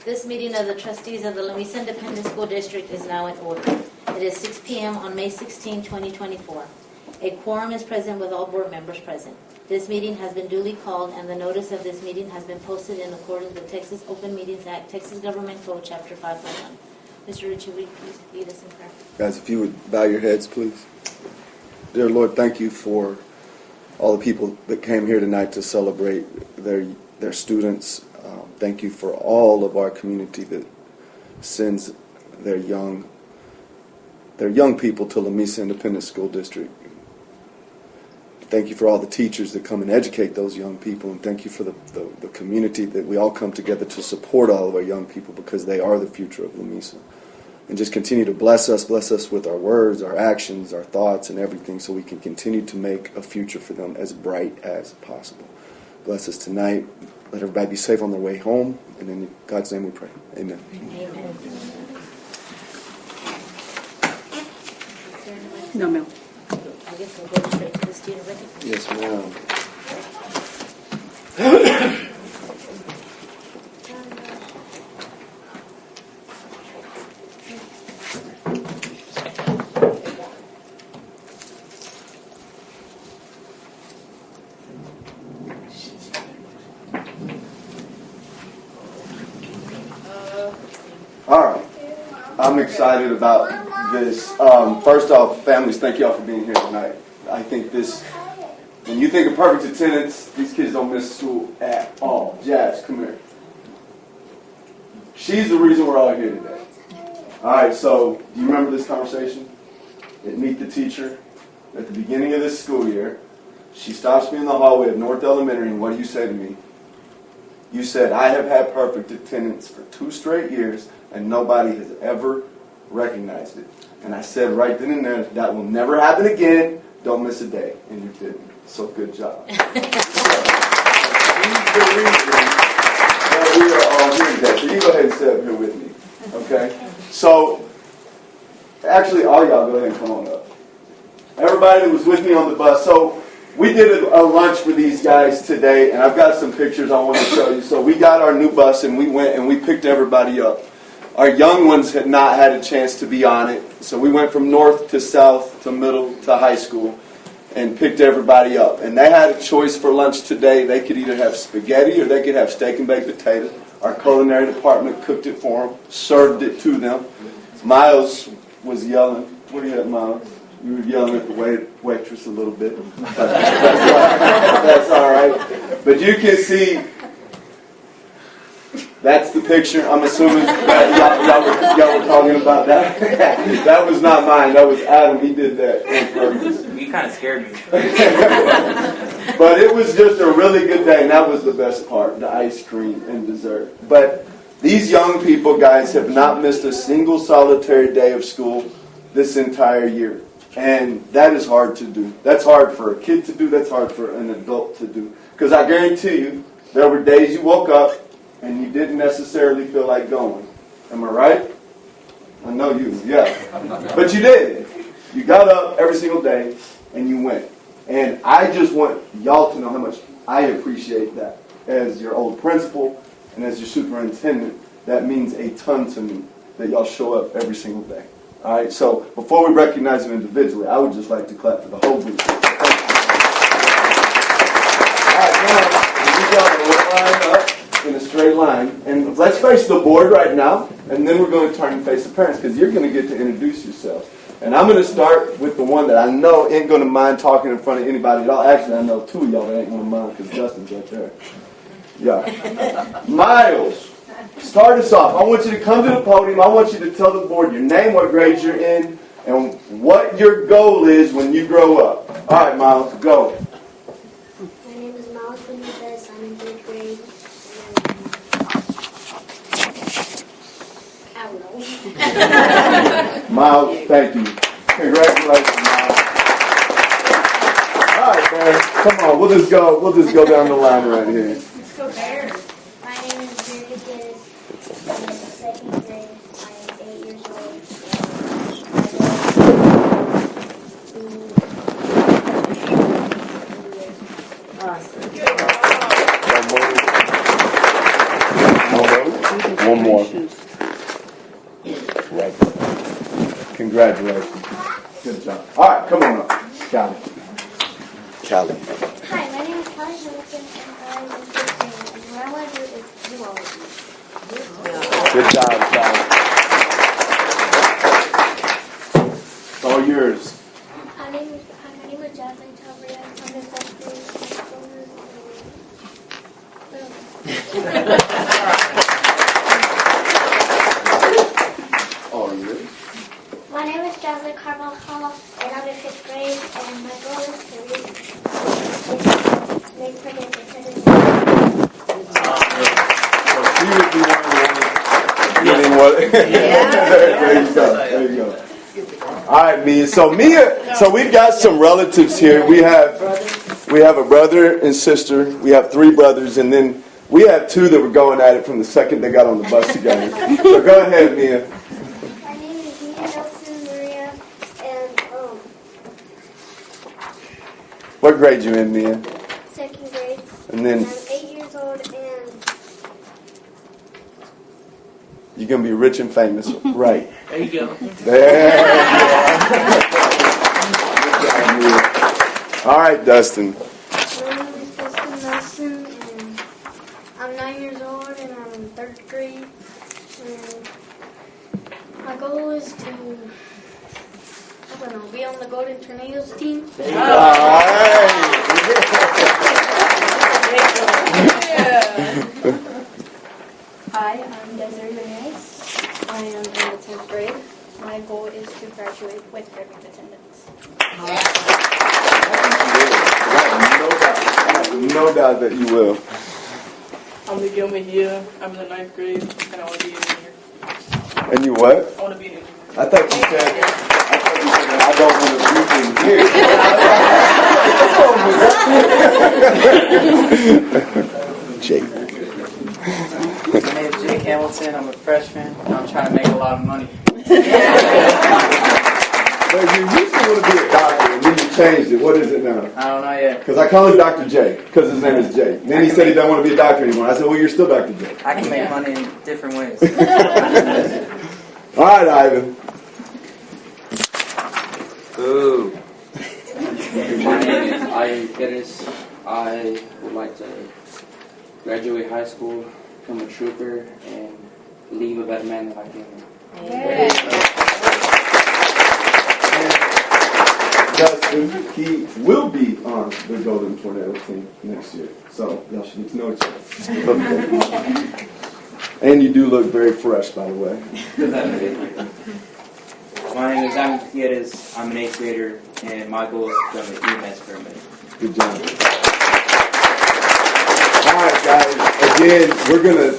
This meeting of the trustees of the Lamesa Independent School District is now in order. It is 6 p.m. on May 16, 2024. A quorum is present with all board members present. This meeting has been duly called, and the notice of this meeting has been posted in accordance with Texas Open Meetings Act, Texas Government Code, Chapter 541. Mr. Ritchie, will you please lead us in prayer? Guys, if you would bow your heads, please. Dear Lord, thank you for all the people that came here tonight to celebrate their students. Thank you for all of our community that sends their young people to Lamesa Independent School District. Thank you for all the teachers that come and educate those young people, and thank you for the community that we all come together to support all of our young people, because they are the future of Lamesa. And just continue to bless us with our words, our actions, our thoughts, and everything, so we can continue to make a future for them as bright as possible. Bless us tonight. Let everybody be safe on their way home. And in God's name we pray. Amen. Amen. No, ma'am. I guess we'll go straight to the student recognition. Yes, ma'am. All right. I'm excited about this. First off, families, thank y'all for being here tonight. I think when you think of perfect attendance, these kids don't miss school at all. Jazz, come here. She's the reason we're all here today. All right, so do you remember this conversation at Meet the Teacher at the beginning of this school year? She stops me in the hallway of North Elementary, and what do you say to me? You said, I have had perfect attendance for 2 straight years, and nobody has ever recognized it. And I said right then and there, that will never happen again. Don't miss a day. And you didn't. So good job. She's the reason that we are all here today. So you go ahead and sit up here with me. Okay? So, actually, all y'all go ahead and come on up. Everybody that was with me on the bus. So, we did a lunch for these guys today, and I've got some pictures I want to show you. So we got our new bus, and we went and we picked everybody up. Our young ones had not had a chance to be on it, so we went from north to south to middle to high school and picked everybody up. And they had a choice for lunch today. They could either have spaghetti or they could have steak and baked potatoes. Our culinary department cooked it for them, served it to them. Miles was yelling. What do you have, Miles? You were yelling at the waitress a little bit. That's all right. But you can see, that's the picture. I'm assuming that y'all were talking about that. That was not mine. That was Adam. He did that on purpose. You kind of scared me. But it was just a really good day, and that was the best part, the ice cream and dessert. But these young people, guys, have not missed a single solitary day of school this entire year. And that is hard to do. That's hard for a kid to do. That's hard for an adult to do. Because I guarantee you, there were days you woke up and you didn't necessarily feel like going. Am I right? I know you, yeah. But you did. You got up every single day and you went. And I just want y'all to know how much I appreciate that. As your old principal and as your superintendent, that means a ton to me that y'all show up every single day. All right, so before we recognize them individually, I would just like to clap for the whole group. All right, now, you guys will line up in a straight line. And let's face the board right now, and then we're going to turn and face the parents, because you're going to get to introduce yourselves. And I'm going to start with the one that I know ain't going to mind talking in front of anybody at all. Actually, I know 2 of y'all that ain't going to mind, because Justin's right there. Yeah. Miles. Start us off. I want you to come to the podium. I want you to tell the board your name, what grade you're in, and what your goal is when you grow up. All right, Miles, go. My name is Miles Benitez. I'm in 3rd grade. I don't know. Miles, thank you. Congratulations, Miles. All right, man. Come on, we'll just go down the line right here. Let's go Bears. My name is Benitez. I'm in 2nd grade. I am 8 years old. Awesome. All One more. Right. Congratulations. Good job. All right, come on up. Callie. Callie. Hi, my name is Callie Hamilton, and I'm in 15th grade. And what I want to do is zoology. Good job, Callie. It's all yours. Hi, my name is Jasmine Chavria. I'm in 4th grade. All yours. My name is Jasmine Carvajal, and I'm in 5th grade. And my goal is to make pregnant attendance. She would be one of the ones getting what? There you go. There you go. All right, Mia. So we've got some relatives here. We have a brother and sister. We have 3 brothers, and then we have 2 that were going at it from the second they got on the bus together. So go ahead, Mia. My name is Mia Nelson Maria, and What grade you in, Mia? 2nd grade. And then I'm 8 years old, and you're gonna be rich and famous, right? There you go. There you are. Good job, Mia. All right, Dustin. my name is Dustin Nelson, and I'm 9 years old, and I'm in 3rd grade. And my goal is to, I don't know, be on the Golden Tornadoes team. All right. Hi, I'm Desiree Ramirez. I am in the 10th grade. My goal is to graduate with perfect attendance. No doubt that you will. I'm Miguel Mejia. I'm in the 9th grade, and I want to be an engineer. And you what? I want to be an engineer. I thought you said I don't want to be here. Jake. My name is Jake Hamilton. I'm a freshman. And I'm trying to make a lot of money. But you used to want to be a doctor, and then you changed it. What is it now? I don't know yet. Because I call him Dr. J, because his name is Jake. Then he said he doesn't want to be a doctor anymore. I said, well, you're still Dr. J. I can make money in different ways. All right, Ivan. Ooh. My name is Ivan Pettis. I would like to graduate high school, become a trooper, and leave a better man than I came in. Dustin, he will be on the Golden Tornado team next year. So y'all should get to know each other. And you do look very fresh, by the way. My name is Ivan Pettis. I'm an 8th grader, and my goal is to become an EMS paramedic. Good job. All right, guys. Again, we're going to,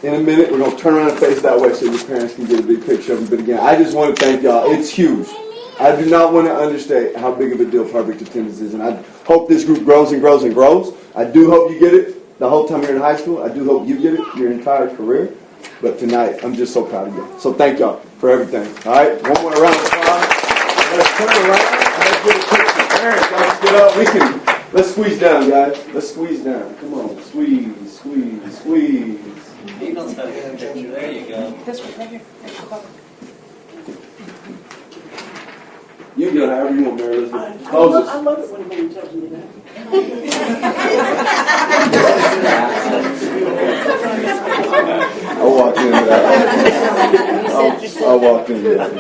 in a minute, we're going to turn around and face that way so your parents can get a big picture of it. But again, I just want to thank y'all. It's huge. I do not want to understate how big of a deal perfect attendance is. And I hope this group grows and grows and grows. I do hope you get it the whole time you're in high school. I do hope you get it your entire career. But tonight, I'm just so proud of you. So thank y'all for everything. All right? One more round of applause. Let's turn around and let's get a picture. Parents, let's get up. Let's squeeze down, guys. Let's squeeze down. Come on. Squeeze, squeeze, squeeze. There you go. This one, right here. You can do it however you want, Mary Elizabeth. Close I it. love it when somebody tells me that. I walked into that. I walked into that.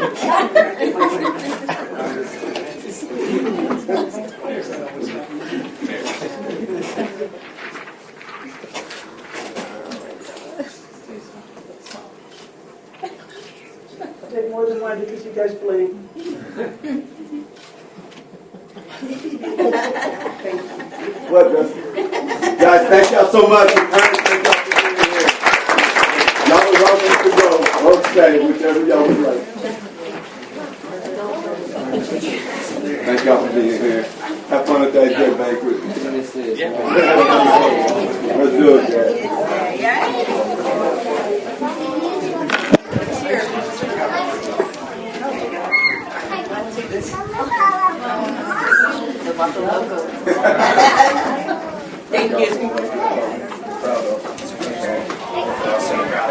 I take more than mine because you guys play. What, Dustin? Guys, thank y'all so much. Your parents, thank y'all for being here. Y'all are welcome to go or stay, whichever y'all would like. Thank y'all for being here. Have fun at that good banquet. Let's do it, guys. Thank you. Proud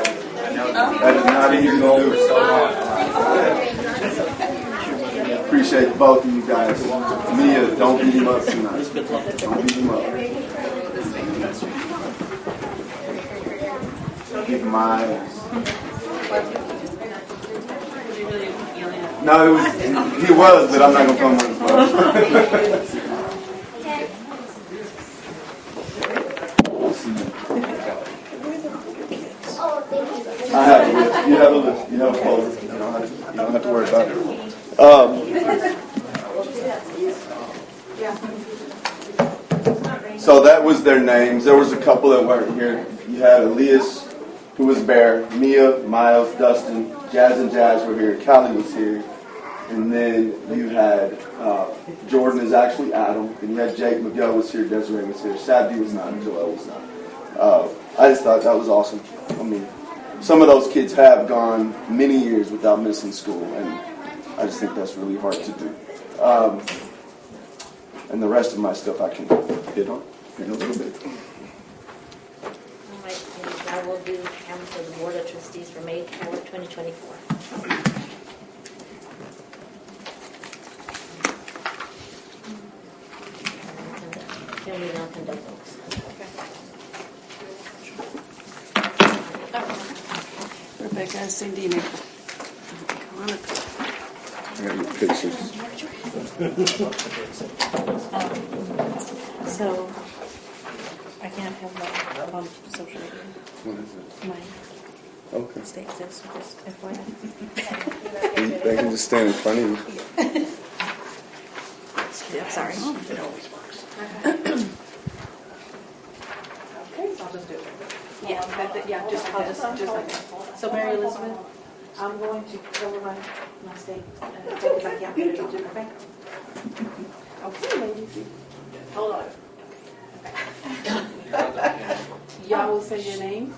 of. That is not easy to do. Appreciate both of you guys. Mia, don't beat him up tonight. Don't beat him up. Keep him eyes. No, he was, but I'm not gonna come on his phone. I have a list. You have a list. You have a folder. You don't have to worry about it. So that was their names. There was a couple that weren't here. You had Elias, who was Bear, Mia, Miles, Dustin, Jazz and Jazz were here. Callie was here. And then you had Jordan is actually Adam. And you had Jake McGill was here. Desiree was here. Sabdi was not. And Joel was not. I just thought that was awesome. I mean, some of those kids have gone many years without missing school, and I just think that's really hard to do. And the rest of my stuff I can hit on in a little bit. All right, and I will do count for the Board of Trustees for May 4, 2024. Can we now conduct votes? Rebecca Sandini. I got your pictures. So, I can't have that on social media. What is it? Mine Okay. states this, just FYI. They can just stand in front of you. Yeah, sorry. Okay, so I'll just do it. Yeah, just like that. So Mary Elizabeth, I'm going to cover my state and take it back out there. Okay? okay, ladies. Hold on. Y'all will say your name.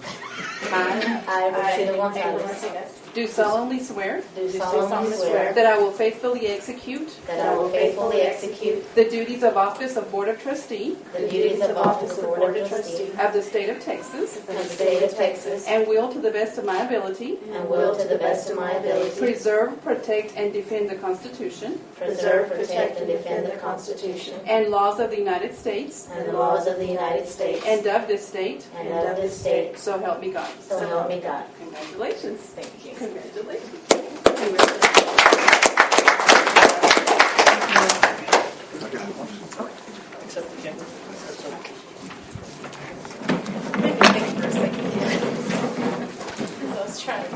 I, Rashida Gonzalez, Do solemnly swear do solemnly swear that I will faithfully execute that I will faithfully execute the duties of office of Board of Trustee the duties of office of Board of Trustees of the State of Texas of the State of Texas and will to the best of my ability and will to the best of my ability preserve, protect, and defend the Constitution preserve, protect, and defend the Constitution and laws of the United States and the laws of the United States and of this state, and of this state, so help me God. so help me God. Congratulations. Thank you. Congratulations. I was trying to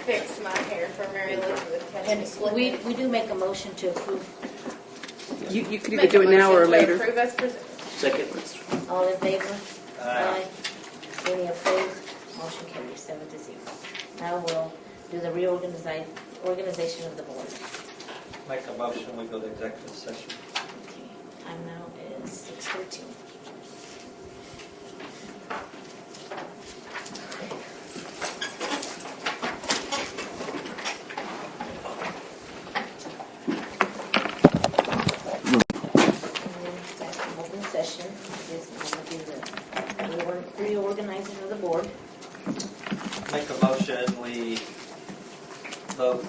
fix my hair for Mary Elizabeth. And we do make a motion to approve. You could either do it now or later. Approve as presented. Second. All in favor? Aye. Any opposed? Motion carries 7-0. Now we'll do the organization of the board. Make a motion, we go to executive session. Okay, time now is 6:13. Open session is going to be the reorganizing of the board. Make a motion, we vote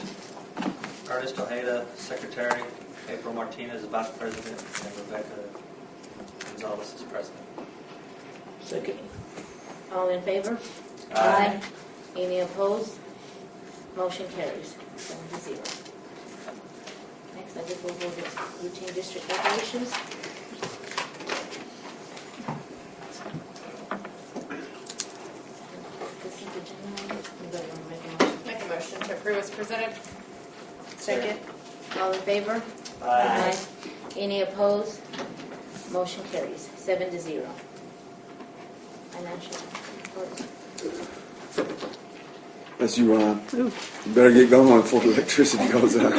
Ernest Ojeda, secretary, April Martinez, vice president, and Rebecca Gonzalez as president. Second. All in favor? Aye. Any opposed? Motion carries 7-0. Next, I guess we'll go to routine district operations. Consent agenda. Anybody want to make a motion? Make a motion to approve as presented. Second. All in favor? Aye. Any opposed? Motion carries 7-0. Financial report. That's you, Ron. You better get going before the electricity goes out.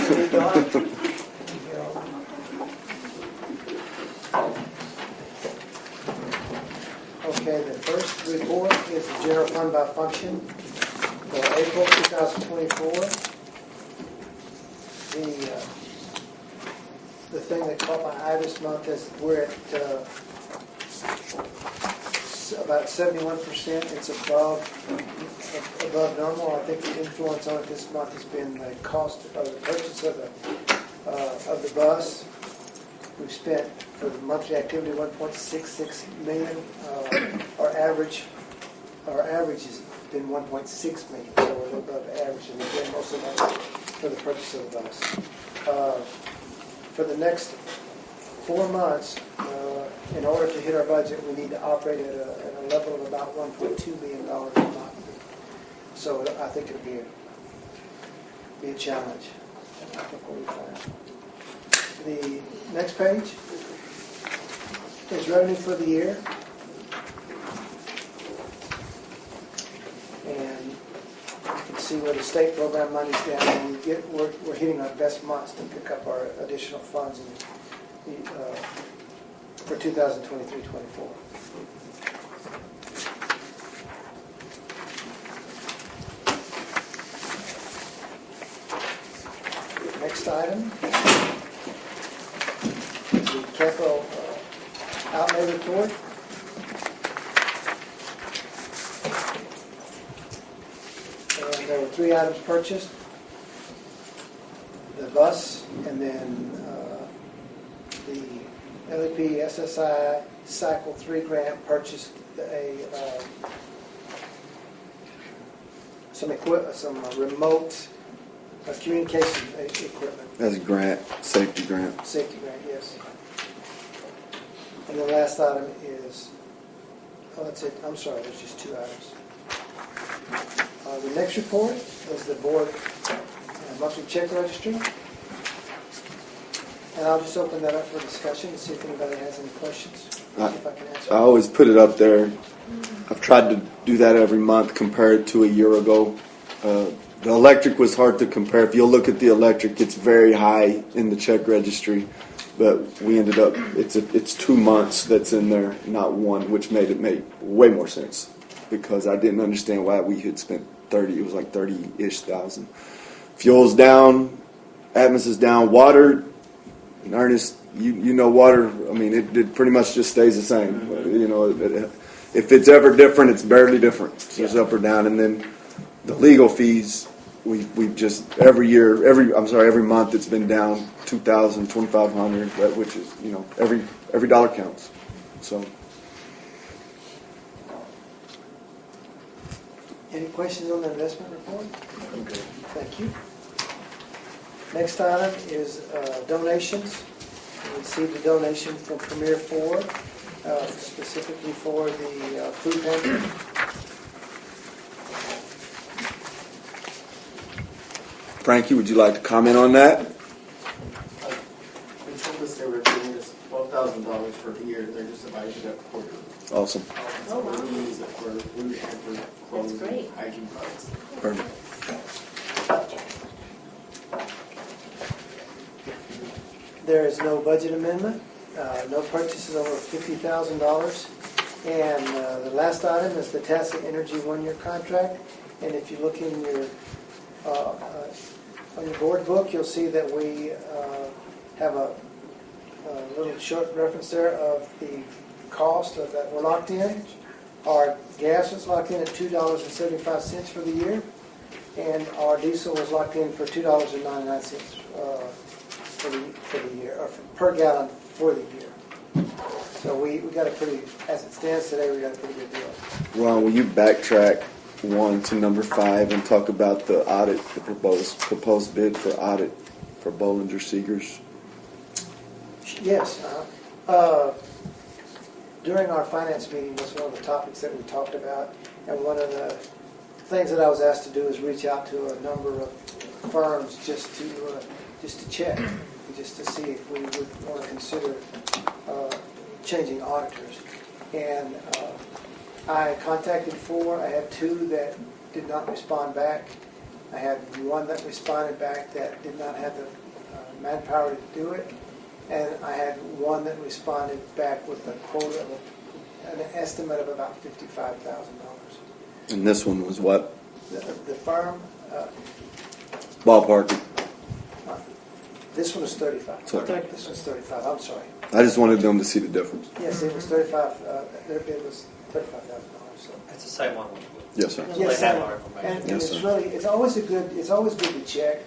Okay, the first report is the general fund by function for April 2024. The thing that caught my eye this month is we're at It's about 71%. It's above normal. I think the influence on it this month has been the cost of the purchase of the bus. We've spent for the monthly activity 1.66 million. Our average has been 1.6 million, so we're a little above the average, and again, most of that for the purchase of the bus. For the next 4 months, in order to hit our budget, we need to operate at a level of about $1.2 million a month. So I think it'll be a challenge. I think we'll be fine. The next page is revenue for the year. And you can see where the state program money's down, and we're hitting our best months to pick up our additional funds for 2023-24. Next item is the capital outlay report. And there were 3 items purchased: the bus, and then the LEP SSI Cycle 3 grant purchased some remote communication equipment. That's a grant, safety grant. Safety grant, yes. And the last item is, that's it. I'm sorry, there's just 2 items. The next report is the board monthly check registry. And I'll just open that up for discussion and see if anybody has any questions. See if I can answer. I always put it up there. I've tried to do that every month, compare it to a year ago. The electric was hard to compare. If you'll look at the electric, it's very high in the check registry. But we ended up, it's 2 months that's in there, not 1, which made it make way more sense. Because I didn't understand why we had spent 30, it was like 30-ish thousand. Fuel's down, Atmos is down, water, and Ernest, you know water, I mean, it pretty much just stays the same. You know, if it's ever different, it's barely different. So it's up or down. And then the legal fees, we've just, every month it's been down $2,000, $2,500, which is, you know, every dollar counts. So. Any questions on the investment report? Okay. Thank you. Next item is donations. We received a donation from Premier Ford, specifically for the food pantry. Frankie, would you like to comment on that? They told us they were giving us $12,000 for the year. They're just dividing it up quarterly. Awesome. Oh, wow. We use it for food and for clothes and hygiene products. Perfect. There is no budget amendment, no purchases over $50,000. And the last item is the Tassa Energy 1-year contract. And if you look in your on your board book, you'll see that we have a little short reference there of the cost of that we're locked in. Our gas was locked in at $2.75 for the year, and our diesel was locked in for $2.99 for the year, or per gallon for the year. So we got a pretty, as it stands today, we got a pretty good deal. Ron, will you backtrack 1 to number 5 and talk about the audit, the proposed bid for audit for Bollinger Seegers? Yes. During our finance meeting, that's one of the topics that we talked about, and one of the things that I was asked to do is reach out to a number of firms just to check, just to see if we would want to consider changing auditors. And I contacted 4. I had 2 that did not respond back. I had 1 that responded back that did not have the manpower to do it. And I had 1 that responded back with a quote of an estimate of about $55,000. And this one was what? The firm? Ballpark. This one is 35. Sorry. This one's 35. I'm sorry. I just wanted them to see the difference. Yes, it was 35. Their bid was $35,000. So. It's the same one. Yes, sir. Yes, They have sir. our information. And Yes, it's sir. really, it's always good to check.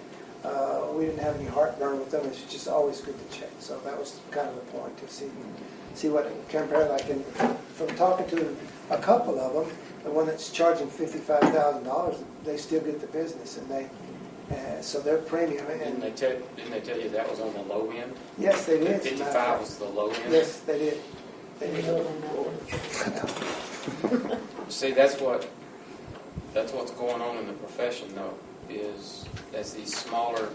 We didn't have any heartburn with them. It's just always good to check. So that was kind of the point, to see what it compared like. And from talking to a couple of them, the one that's charging $55,000, they still get the business, and so their premium. Didn't And they tell you that was on the low end? yes, they did. 55 was the low end? Yes, they did. They did. See, that's what's going on in the profession, though, is as these smaller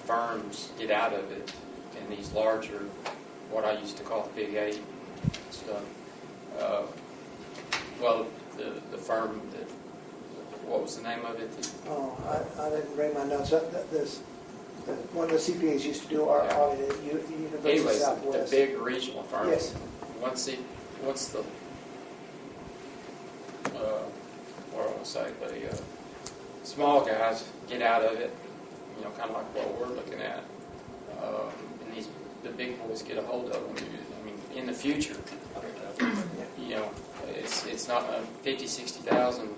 firms get out of it, and these larger, what I used to call the Big Eight stuff. Well, the firm that, what was the name of it? Oh, I didn't bring my notes. One of the CPAs used to do our audit at University Anyways, of Southwest. the big regional firms. Yes. Once the what do I want to say? The small guys get out of it, kind of like what we're looking at, and the big boys get a hold of them. I mean, in the future, it's not 50, 60,000.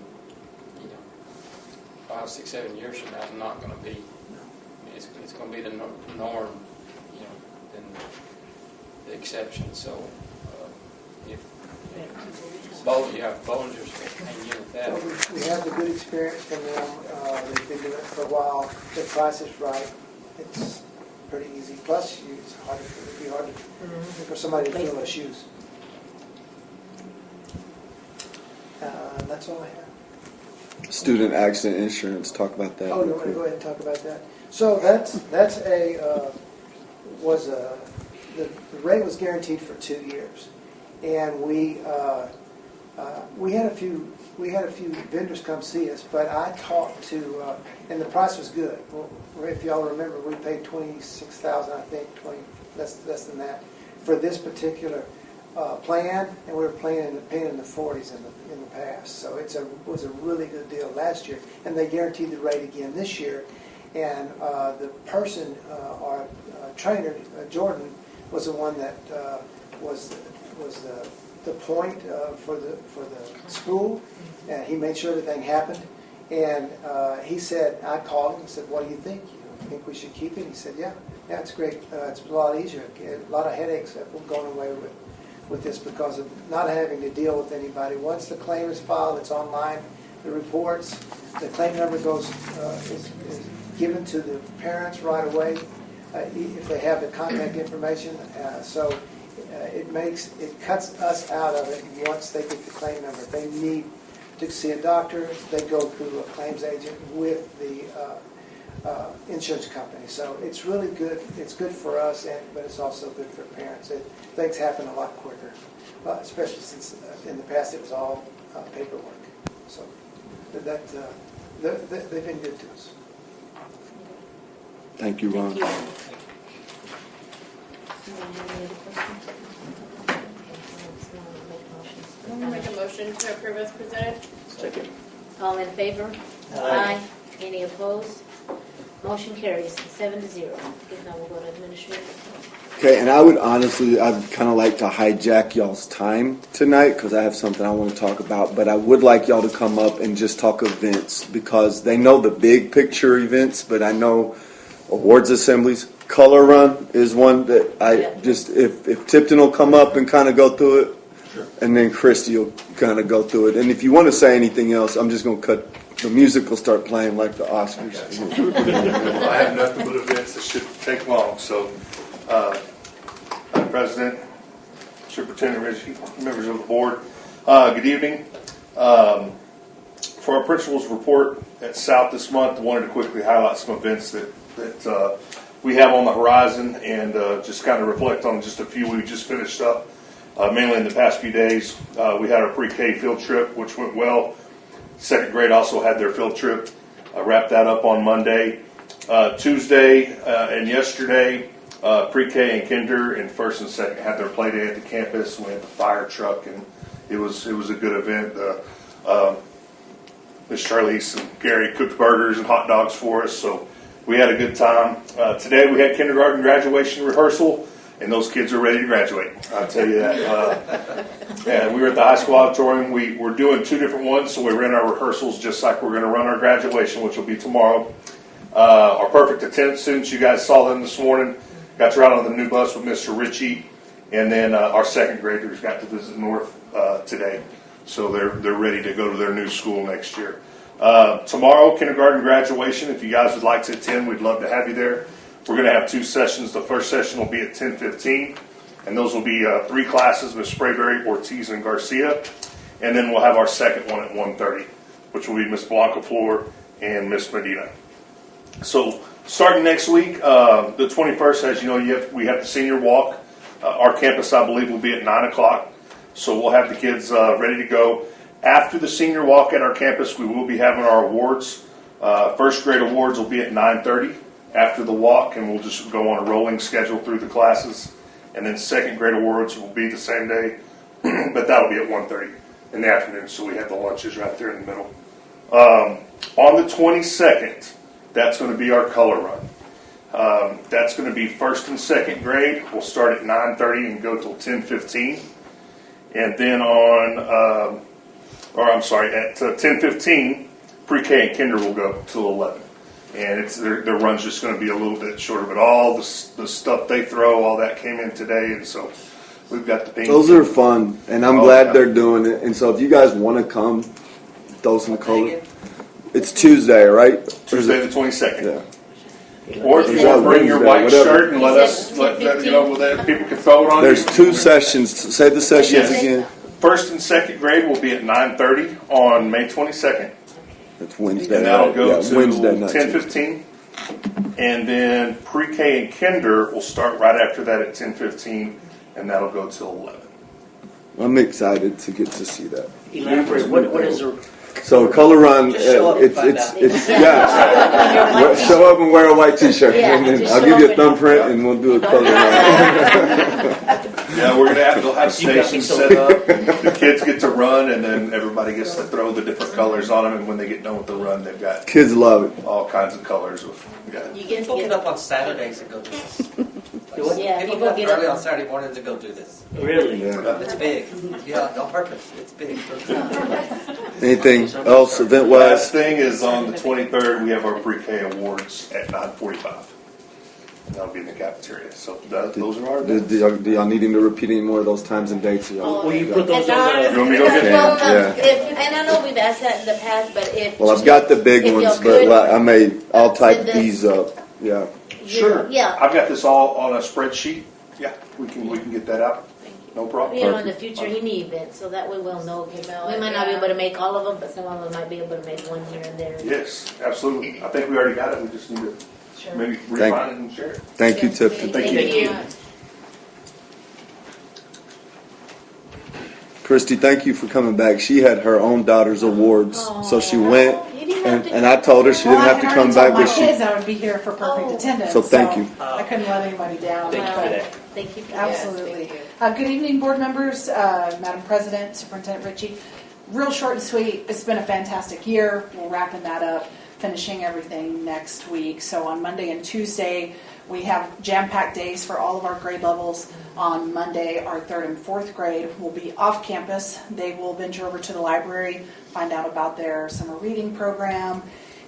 5, 6, 7 years from now, it's not going to be. It's going to be the norm, than the exception. So, if you have Bollingers hang in with that. Well, we have the good experience from them. They've been doing it for a while. The price is right. It's pretty easy. Plus, it'd be hard for somebody to fill their shoes. And that's all I have. Student accident insurance. Talk about that. Oh, you want to go ahead and talk about that? So the rate was guaranteed for 2 years, and we had a few vendors come see us, but I talked to and the price was good. Well, if y'all remember, we paid $26,000, I think, less than that for this particular plan, and we were paying in the 40s in the past. So it was a really good deal last year, and they guaranteed the rate again this year. And the person, our trainer, Jordan, was the one that was the point for the school, and he made sure everything happened. And he said, I called him and said, "What do you think? You think we should keep it?" He said, "Yeah, it's great. It's a lot easier. A lot of headaches have gone away with this because of not having to deal with anybody. Once the claim is filed, it's online. The reports, the claim number is given to the parents right away if they have the contact information. So it cuts us out of it once they get the claim number. If they need to see a doctor, they go through a claims agent with the insurance company. So it's really good. It's good for us, but it's also good for parents. Things happen a lot quicker, especially since in the past it was all paperwork. So they've been good to us. Thank you, Ron. Thank you. Any other questions? I'm going to make a motion to approve as presented. Second. All in favor? Aye. Any opposed? Motion carries 7-0. If not, we'll go to administrative. Okay, and I'd kind of like to hijack y'all's time tonight because I have something I want to talk about, but I would like y'all to come up and just talk events because they know the big picture events, but I know awards assemblies. Color Run is one that if Tipton will come up and kind of go through it, sure. And then Christy will kind of go through it. And if you want to say anything else, I'm just going to cut. The music will start playing like the Oscars. I have nothing but events that should take long. So, Madam President, Superintendent, members of the board, good evening. For our principal's report at South this month, I wanted to quickly highlight some events that we have on the horizon and just kind of reflect on just a few we just finished up. Mainly in the past few days, we had our pre-K field trip, which went well. Second grade also had their field trip. I wrapped that up on Monday. Tuesday and yesterday, pre-K and kinder and first and second had their play day at the campus. We had the fire truck, and it was a good event. Miss Charlize and Gary cooked burgers and hot dogs for us, so we had a good time. Today we had kindergarten graduation rehearsal. and those kids are ready to graduate. I'll tell you that. And we were at the high school auditorium. We're doing 2 different ones, so we ran our rehearsals just like we're going to run our graduation, which will be tomorrow. Our perfect attendance students, you guys saw them this morning. Got to ride on the new bus with Mr. Ritchie, and then our second graders got to visit North today, so they're ready to go to their new school next year. Tomorrow, kindergarten graduation. If you guys would like to attend, we'd love to have you there. We're going to have 2 sessions. The first session will be at 10:15, and those will be 3 classes with Sprayberry, Ortiz, and Garcia. And then we'll have our second one at 1:30, which will be Miss Blanca Flor and Miss Medina. So starting next week, the 21st, as you know, we have the senior walk. Our campus, I believe, will be at 9 o'clock. So we'll have the kids ready to go. After the senior walk at our campus, we will be having our awards. First grade awards will be at 9:30 after the walk, and we'll just go on a rolling schedule through the classes. And then second grade awards will be the same day, but that'll be at 1:30 in the afternoon. So we have the lunches right there in the middle. On the 22nd, that's going to be our color run. That's going to be first and second grade. We'll start at 9:30 and go till 10:15. And then at 10:15, pre-K and kinder will go till 11. And their run's just going to be a little bit shorter. But all the stuff they throw, all that came in today. And so we've got the things. Those are fun, and I'm glad they're doing it. And so if you guys want to come, throw some color. It's Tuesday, right? Tuesday the 22nd. Yeah. Or if you want to bring your white shirt and let people can throw it on. There's 2 sessions. Say the sessions again. First and second grade will be at 9:30 on May 22nd. It's Wednesday. And that'll go to Wednesday, not 10:15. And then pre-K and kinder will start right after that at 10:15, and that'll go till 11. I'm excited to get to see that. Elaborate. What is the... So color run, Just show up and find out. yeah. Show up and wear a white T-shirt, Yeah, and then just I'll show give you up a and- thumbprint, and we'll do a color run. Yeah, we're gonna have You got me stations so- set up. The kids get to run, and then everybody gets to throw the different colors on them. And when they get done with the run, they've got Kids love it. all kinds of colors. You get People to get get up on Saturdays and go do this. Yeah, People people get get up early up. on Saturday mornings and go do this. Really? Yeah. It's big. Yeah, on purpose. It's big. Anything else event Last wise? thing is on the 23rd, we have our pre-K awards at 9:45. That'll be in the cafeteria. So those are our events. Do y'all need him to repeat any more of those times and dates? Will you put those And on You want me to go get Well, them? and I know we've asked that in the past, but if Well, I've got the big If ones, y'all but could I'll type send us- these up. Yeah. Sure. Yeah. I've got this all on a spreadsheet. Yeah, we can get that out. No problem. You know, in the future, any event, so that way we'll know. We might not be able to make all of them, but some of them might be able to make one here and there. Yes, absolutely. I think we already got it. We just need to maybe refine it and share it. Thank you, Tiffany. Thank you. Christy, thank you for coming back. She had her own daughter's awards, so she went, You didn't have to and I told her she didn't have to come back, My but she. kids, I would be here for perfect attendance. So thank you. I couldn't let anybody down. Thank you for that. Thank you. Absolutely. Good evening, board members, Madam President, Superintendent Ritchie. Real short and sweet. It's been a fantastic year. We're wrapping that up, finishing everything next week. So on Monday and Tuesday, we have jam-packed days for all of our grade levels. On Monday, our 3rd and 4th grade will be off campus. They will venture over to the library, find out about their summer reading program,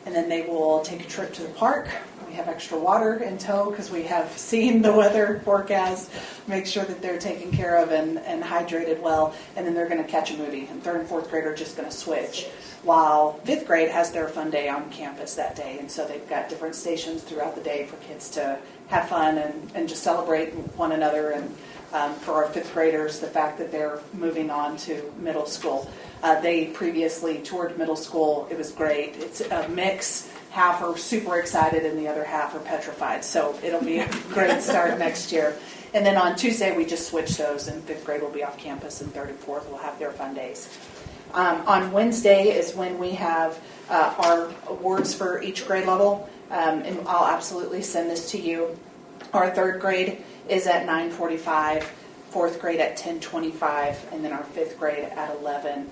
and then they will take a trip to the park. We have extra water in tow because we have seen the weather forecast. Make sure that they're taken care of and hydrated well, and then they're going to catch a movie. And 3rd and 4th grade are just going to switch, while 5th grade has their fun day on campus that day. And so they've got different stations throughout the day for kids to have fun and just celebrate one another. And for our 5th graders, the fact that they're moving on to middle school. They previously toured middle school. It was great. It's a mix. Half are super excited and the other half are petrified. So it'll be a great start next year. And then on Tuesday, we just switched those, and 5th grade will be off campus, and 3rd and 4th will have their fun days. On Wednesday is when we have our awards for each grade level, and I'll absolutely send this to you. Our 3rd grade is at 9:45, 4th grade at 10:25, and then our 5th grade at 11.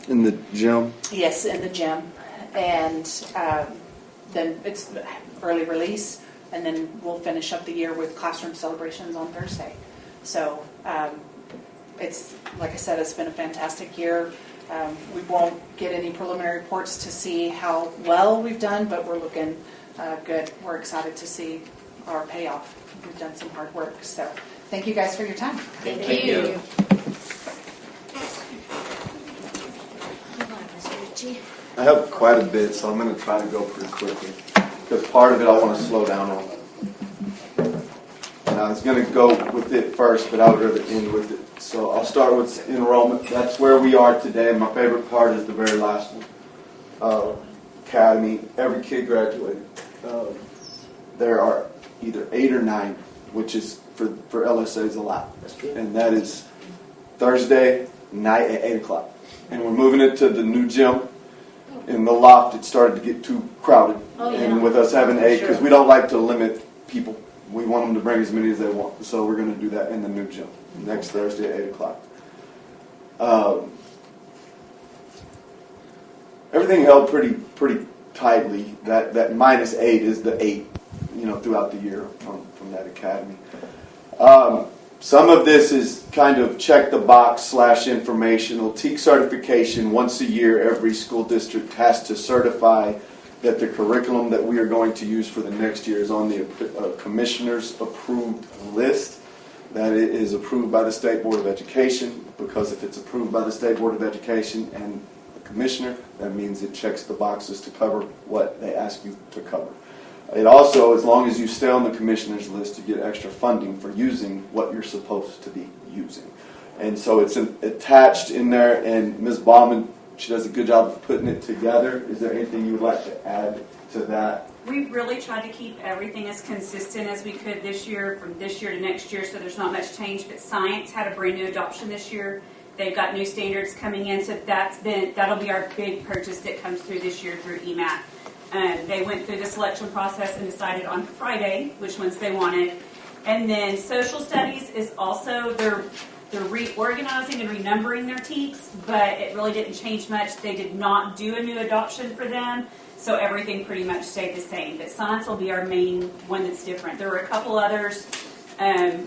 In the gym. Yes, in the gym. And then it's early release, and then we'll finish up the year with classroom celebrations on Thursday. So it's, like I said, it's been a fantastic year. We won't get any preliminary reports to see how well we've done, but we're looking good. We're excited to see our payoff. We've done some hard work. So thank you guys for your time. Thank you. Come on, Mr. Ritchie. I have quite a bit, so I'm going to try to go pretty quickly. Because part of it I want to slow down on. And I was going to go with it first, but I would rather end with it. So I'll start with enrollment. That's where we are today. My favorite part is the very last one. Academy. Every kid graduated. There are either 8 or 9, which is for LSAs a lot. And that is Thursday night at 8 o'clock. And we're moving it to the new gym. In the loft, it started to get too crowded. And with us having 8, because we don't like to limit people. We want them to bring as many as they want. So we're going to do that in the new gym next Thursday at 8 o'clock. Everything held pretty tightly. That -8 is the 8, throughout the year from that academy. Some of this is kind of check the box / informational. TEAC certification, once a year, every school district has to certify that the curriculum that we are going to use for the next year is on the commissioner's approved list, that it is approved by the State Board of Education, because if it's approved by the State Board of Education and the commissioner, that means it checks the boxes to cover what they ask you to cover. It also, as long as you stay on the commissioner's list, you get extra funding for using what you're supposed to be using. And so it's attached in there, and Ms. Baumann, she does a good job of putting it together. Is there anything you would like to add to that? We really tried to keep everything as consistent as we could this year, from this year to next year, so there's not much change. But science had a brand new adoption this year. They've got new standards coming in, so that'll be our big purchase that comes through this year through EMAT. They went through the selection process and decided on Friday which ones they wanted. And then social studies is also, they're reorganizing and renumbering their TEACs, but it really didn't change much. They did not do a new adoption for them, so everything pretty much stayed the same. But science will be our main one that's different. There were a couple others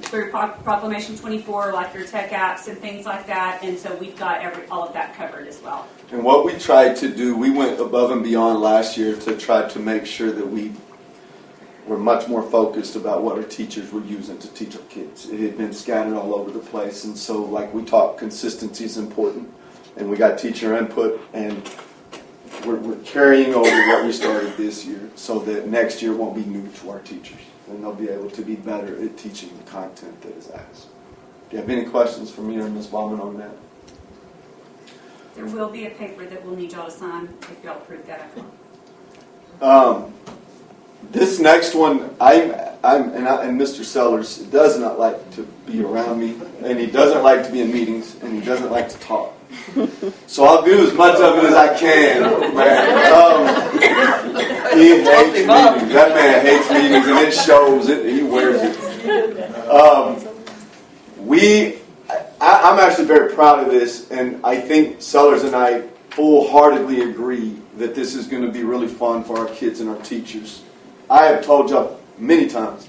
through Proclamation 24, like your tech apps and things like that, and so we've got all of that covered as well. And what we tried to do, we went above and beyond last year to try to make sure that we were much more focused about what our teachers were using to teach our kids. It had been scattered all over the place, and so like we talked, consistency is important, and we got teacher input, and we're carrying over what we started this year so that next year won't be new to our teachers, and they'll be able to be better at teaching the content that is asked. Do you have any questions for me or Ms. Baumann on that? There will be a paper that we'll need y'all to sign if y'all approve that. This next one, and Mr. Sellers does not like to be around me, and he doesn't like to be in meetings, and he doesn't like to talk. So I'll do as much of it as I can. He hates meetings. That man hates meetings, and it shows. He wears it. I'm actually very proud of this, and I think Sellers and I full-heartedly agree that this is going to be really fun for our kids and our teachers. I have told y'all many times,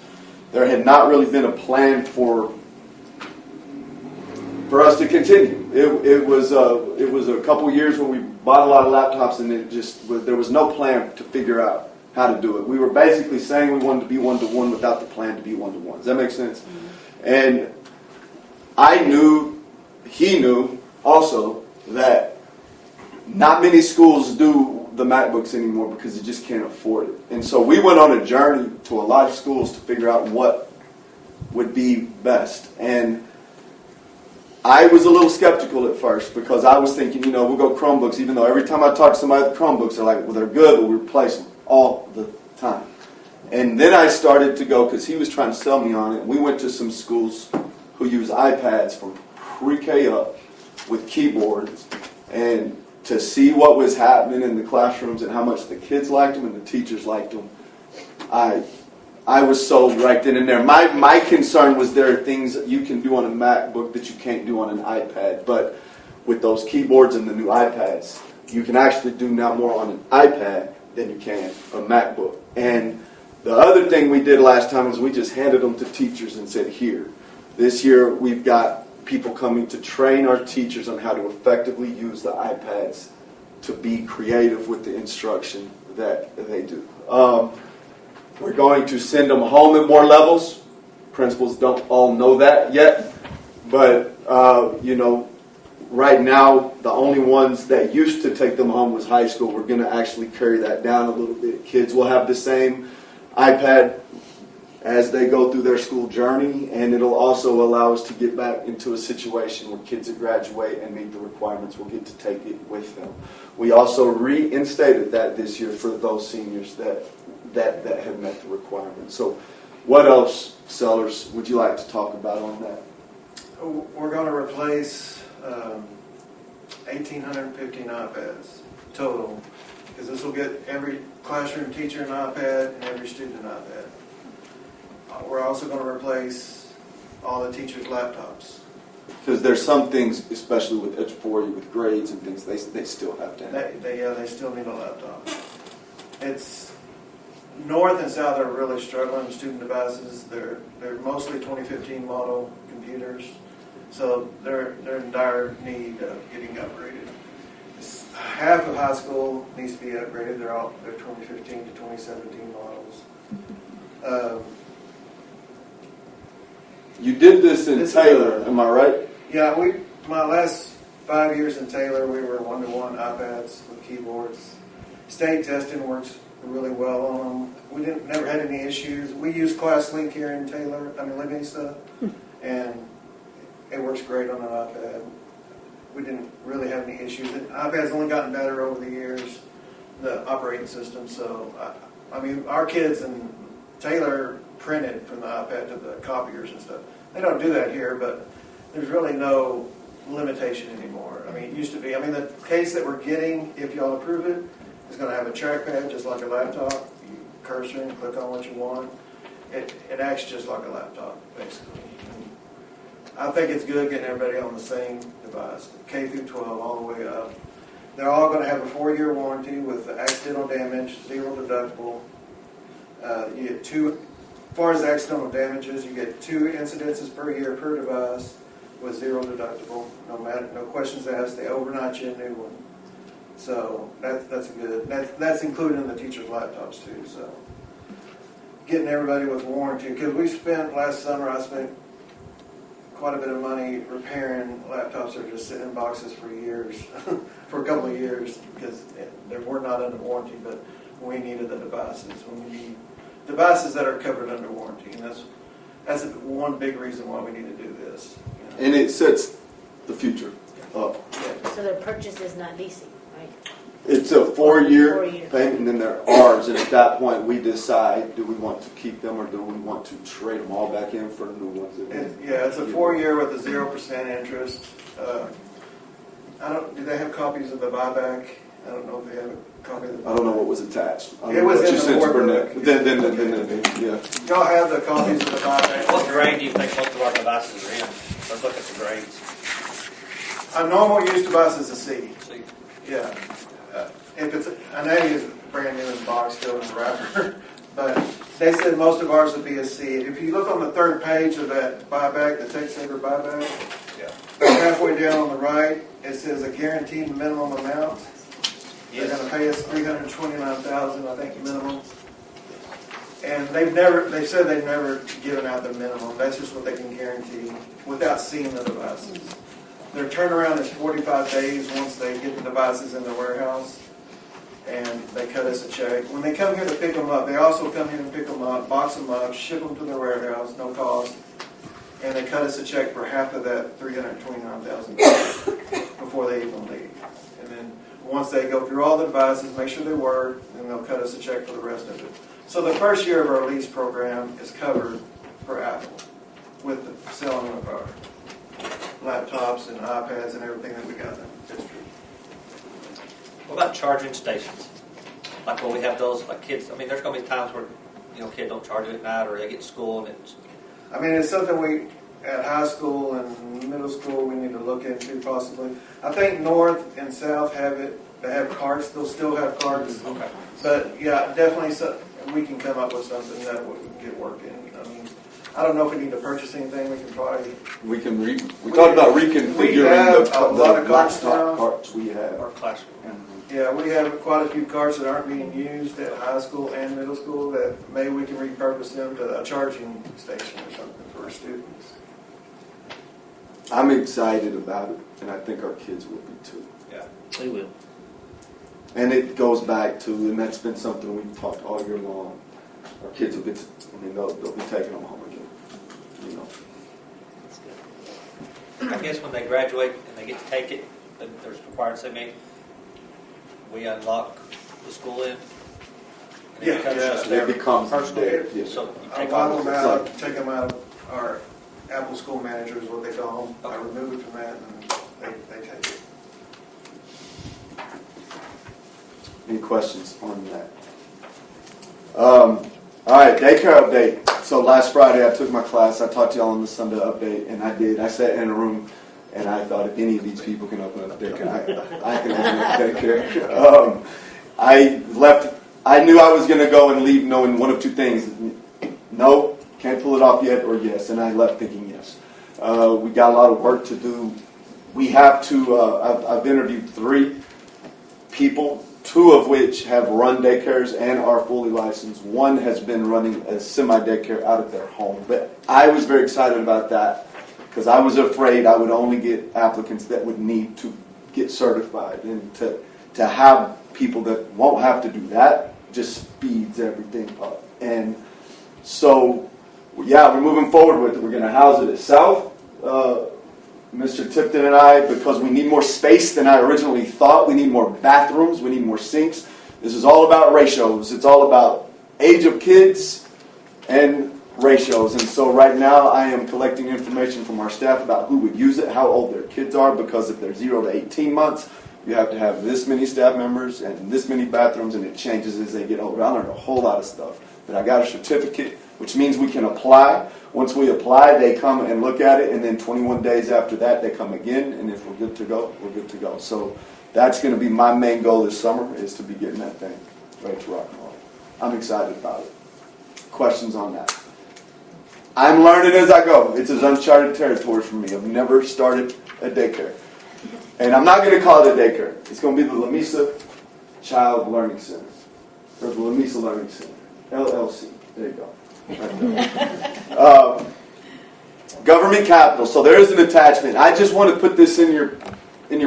there had not really been a plan for us to continue. It was a couple years when we bought a lot of laptops, and there was no plan to figure out how to do it. We were basically saying we wanted to be one-to-one without the plan to be one-to-one. Does that make sense? Mm-hmm. And I knew, he knew also, that not many schools do the MacBooks anymore because they just can't afford it. And so we went on a journey to a lot of schools to figure out what would be best. And I was a little skeptical at first because I was thinking, we'll go Chromebooks, even though every time I talk to somebody with Chromebooks, they're like, well, they're good, but we replace them all the time. And then I started to go, because he was trying to sell me on it, we went to some schools who use iPads from pre-K up with keyboards, and to see what was happening in the classrooms and how much the kids liked them and the teachers liked them, I was sold right then and there. My concern was there are things that you can do on a MacBook that you can't do on an iPad, but with those keyboards and the new iPads, you can actually do now more on an iPad than you can a MacBook. And The other thing we did last time was we just handed them to teachers and said, here. This year we've got people coming to train our teachers on how to effectively use the iPads to be creative with the instruction that they do. We're going to send them home at more levels. Principals don't all know that yet, but right now the only ones that used to take them home was high school. We're going to actually carry that down a little bit. Kids will have the same iPad as they go through their school journey, and it'll also allow us to get back into a situation where kids that graduate and meet the requirements will get to take it with them. We also reinstated that this year for those seniors that have met the requirements. So what else, Sellers, would you like to talk about on that? We're going to replace 1,815 iPads total, because this will get every classroom teacher an iPad and every student an iPad. We're also going to replace all the teachers' laptops. Because there's some things, especially with Edge4, with grades and things, they still have to have. They still need a laptop. It's North and South are really struggling with student devices. They're mostly 2015 model computers, so they're in dire need of getting upgraded. Half of high school needs to be upgraded. They're 2015 to 2017 models. You did this in Taylor, am I right? Yeah, my last 5 years in Taylor, we were 1-to-1 iPads with keyboards. State testing works really well on them. We never had any issues. We use ClassLink here in Livingston, and it works great on an iPad. We didn't really have any issues. The iPad's only gotten better over the years, the operating system. So, our kids in Taylor printed from the iPad to the copiers and stuff. They don't do that here, but there's really no limitation anymore. It used to be. The case that we're getting, if y'all approve it, is going to have a trackpad just like a laptop. You cursor and click on what you want. It acts just like a laptop, basically. And I think it's good getting everybody on the same device, K through 12, all the way up. They're all going to have a 4-year warranty with accidental damage, 0 deductible. You get 2. As far as accidental damages, you get 2 incidences per year per device with 0 deductible. No questions asked. They overnight you a new one. So that's good. That's included in the teachers' laptops too. So getting everybody with warranty, because last summer I spent quite a bit of money repairing laptops that are just sitting in boxes for years, for a couple of years, because they were not under warranty, but we needed the devices. We need devices that are covered under warranty, and that's one big reason why we need to do this. And it sets the future up. So their purchase is not leasing, right? It's a 4-year payment, and then they're ours. And at that point, we decide: do we want to keep them, or do we want to trade them all back in for new ones? It's a 4-year with a 0% interest. Do they have copies of the buyback? I don't know if they have a copy of the buyback. I don't know what was attached. It was in the board book. Then, yeah. Y'all have the copies of the buyback. What grade do you think most of our devices are in? Let's look at the grades. A normal use device is a C. C. Yeah. If it's an A, is brand new in the box, still in the wrapper. But they said most of ours would be a C. If you look on the 3rd page of that buyback, the TechSaver buyback, halfway down on the right, it says a guaranteed minimum amount. They're going to pay us $329,000, I think, minimum. And they've said they've never given out the minimum. That's just what they can guarantee without seeing the devices. Their turnaround is 45 days once they get the devices in the warehouse, and they cut us a check. When they come here to pick them up, they also come here and pick them up, box them up, ship them to their warehouse, no cost, and they cut us a check for half of that $329,000 before they even leave. And then once they go through all the devices, make sure they work, then they'll cut us a check for the rest of it. So the first year of our lease program is covered for Apple with the selling of our laptops and iPads and everything that we got in the district. What about charging stations? Like when we have those, like kids, there's going to be times where, kids don't charge it at night or they get to school and it's... It's something we, at high school and middle school, we need to look into possibly. I think North and South have it. They have carts. They'll still have carts. Okay. But, yeah, definitely we can come up with something that we can get working. I mean, I don't know if we need to purchase anything. We can probably. We talked about reconfiguring We have the a lot of carts laptop now. carts we have. Our classroom. Yeah, we have quite a few carts that aren't being used at high school and middle school that maybe we can repurpose them to a charging station or something for students. I'm excited about it, and I think our kids will be too. Yeah, we will. And it goes back to, and that's been something we've talked all year long. Our kids will get, they'll be taking them home again. You know. That's good. I guess when they graduate and they get to take it, then there's required to make. We unlock the school in. And Yeah, it becomes yeah. just It their becomes personal. theirs, yes. So you I take bottle all them the out, take them out of our Apple School Manager is what they call them. I Okay. remove it from that and they take it. Any questions on that? All right, daycare update. So last Friday I took my class. I talked to y'all on the Sunday update, and I did. I sat in a room, and I thought if any of these people can open up daycare, I can open up daycare. I left. I knew I was going to go and leave knowing one of two things. No, can't pull it off yet, or yes. And I left thinking yes. We got a lot of work to do. We have to, I've interviewed 3 people, 2 of which have run daycares and are fully licensed. 1 has been running a semi-daycare out of their home. But I was very excited about that because I was afraid I would only get applicants that would need to get certified. And to have people that won't have to do that just speeds everything up. And so, yeah, we're moving forward with it. We're going to house it at South. Mr. Tipton and I, because we need more space than I originally thought. We need more bathrooms. We need more sinks. This is all about ratios. It's all about age of kids and ratios. And so right now I am collecting information from our staff about who would use it, how old their kids are, because if they're 0 to 18 months, you have to have this many staff members and this many bathrooms, and it changes as they get older. I learned a whole lot of stuff. But I got a certificate, which means we can apply. Once we apply, they come and look at it, and then 21 days after that, they come again, and if we're good to go, we're good to go. So that's going to be my main goal this summer, is to be getting that thing ready to rock and roll. I'm excited about it. Questions on that? I'm learning as I go. It's as uncharted territory for me. I've never started a daycare. And I'm not going to call it a daycare. It's going to be the Lamesa Child Learning Center, or the Lamesa Learning Center, LLC. There you go. Government capital. So there is an attachment. I just want to put this in your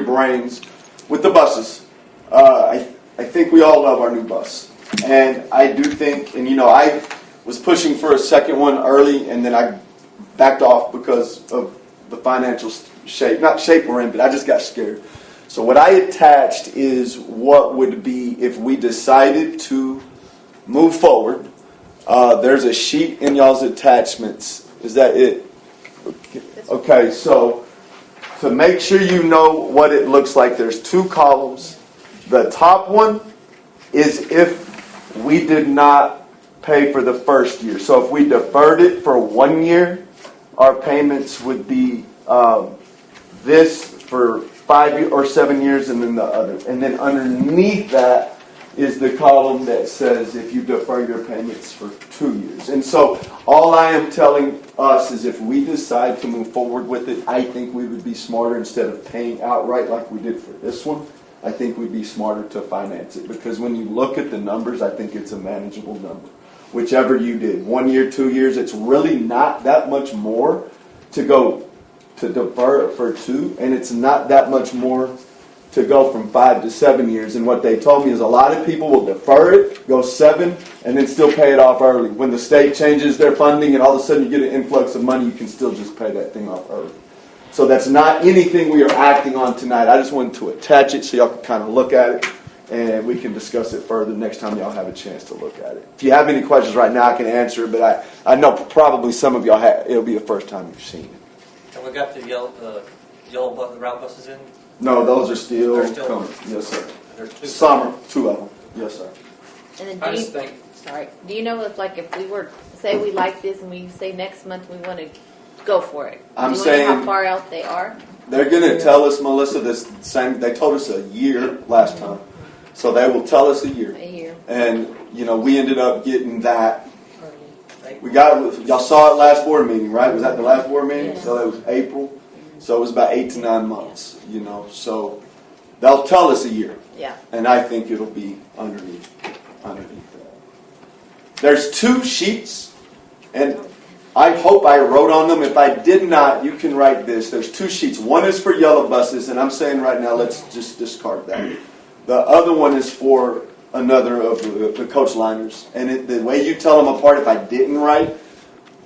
brains with the buses. I think we all love our new bus, and I do think, and I was pushing for a second one early, and then I backed off because of the financial not shape we're in, but I just got scared. So what I attached is what would be if we decided to move forward. There's a sheet in y'all's attachments. Is that it? Okay, so to make sure you know what it looks like, there's 2 columns. The top one is if we did not pay for the first year. So if we deferred it for 1 year, our payments would be this for 5 or 7 years, and then the other. And then underneath that is the column that says if you defer your payments for 2 years. And so all I am telling us is if we decide to move forward with it, I think we would be smarter, instead of paying outright like we did for this one, I think we'd be smarter to finance it. Because when you look at the numbers, I think it's a manageable number. Whichever you did, 1 year, 2 years, it's really not that much more to go to defer it for 2, and it's not that much more to go from 5 to 7 years. And what they told me is a lot of people will defer it, go 7, and then still pay it off early. When the state changes their funding and all of a sudden you get an influx of money, you can still just pay that thing off early. So that's not anything we are acting on tonight. I just wanted to attach it so y'all can kind of look at it, and we can discuss it further next time y'all have a chance to look at it. If you have any questions right now, I can answer, but I know probably some of y'all it'll be the first time you've seen it. And we got the yellow route buses in? No, those are still They're still coming. Yes, sir. There's 2. Summer, 2 of them. Yes, sir. And I then just think, do you know if we were, say we like this and we say next month we want to go for it? I'm do you know saying how far out they are? they're going to tell us, Melissa, this same. They told us a year last time. So they will tell us a year. A year. And, we ended up getting that. Y'all saw it last board meeting, right? Was that the last board meeting? Yeah. So that was April. So it was about 8 to 9 months, So they'll tell us a year. Yeah. And I think it'll be underneath that. There's 2 sheets, and I hope I wrote on them. If I did not, you can write this. There's 2 sheets. One is for yellow buses, and I'm saying right now, let's just discard that. The other one is for another of the coach liners. And the way you tell them apart, if I didn't write,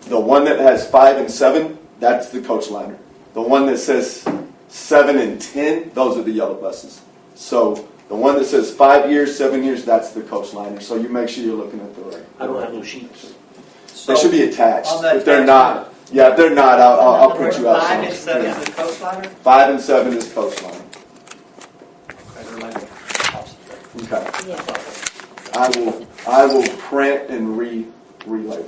the one that has 5 and 7, that's the coach liner. The one that says 7 and 10, those are the yellow buses. So the one that says 5 years, 7 years, that's the coach liner. So you make sure you're looking at the right. I don't have no sheets. They should be attached. On that If they're attachment- not, if they're not, I'll print you out 5 some. and 7 is the coach liner? 5 and 7 is coach liner. Okay. Yeah. I will print and relabel.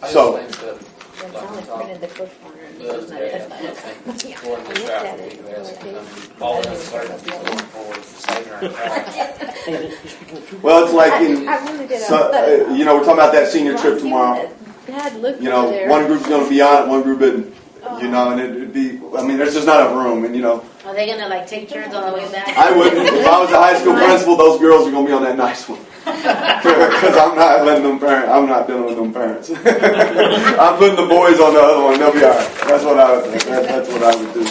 I So- just think that, That's how I printed the coach liner. and the this other is my day, test I liner. think Yeah. going I this looked route at would it. be best, Okay. because all the uncertainties going forward, saving our time. Hey, you're speaking the truth. Well, it's like in, I really did. we're talking about that senior trip tomorrow. Dad, look over there. One group's going to be on it, one group isn't. And it'd be, there's just not enough room. And, Are they gonna take turns on the way back? I wouldn't, if I was a high school principal, those girls are going to be on that nice one. Because I'm not letting them parent. I'm not dealing with them parents. I'm putting the boys on the other one. They'll be all right. That's what I would do.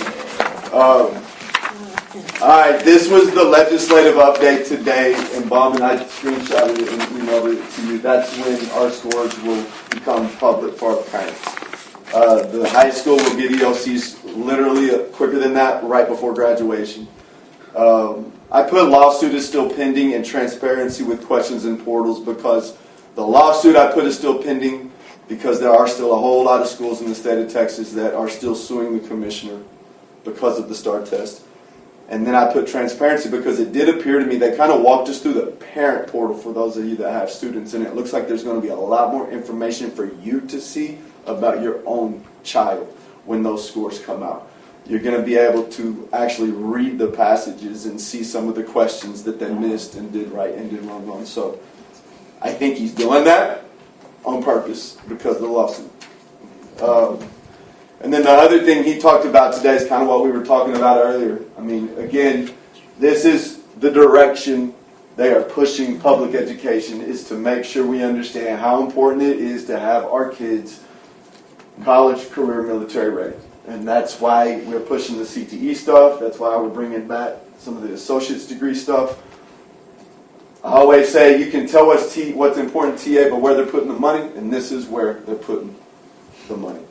All right, this was the legislative update today, and Bob and I screenshotted it and emailed it to you. That's when our scores will become public for our parents. The high school will get ELCs literally quicker than that, right before graduation. I put lawsuit is still pending and transparency with questions and portals because the lawsuit I put is still pending because there are still a whole lot of schools in the state of Texas that are still suing the commissioner because of the STAR test. And then I put transparency because it did appear to me they kind of walked us through the parent portal for those of you that have students, and it looks like there's going to be a lot more information for you to see about your own child when those scores come out. You're going to be able to actually read the passages and see some of the questions that they missed and did right and did wrong on. So I think he's doing that on purpose because of the lawsuit. And then the other thing he talked about today is kind of what we were talking about earlier. I mean, again, this is the direction they are pushing public education, is to make sure we understand how important it is to have our kids college, career, military ready. And that's why we're pushing the CTE stuff. That's why we're bringing back some of the associate's degree stuff. I always say you can tell what's important to TA, but where they're putting the money, and this is where they're putting the money.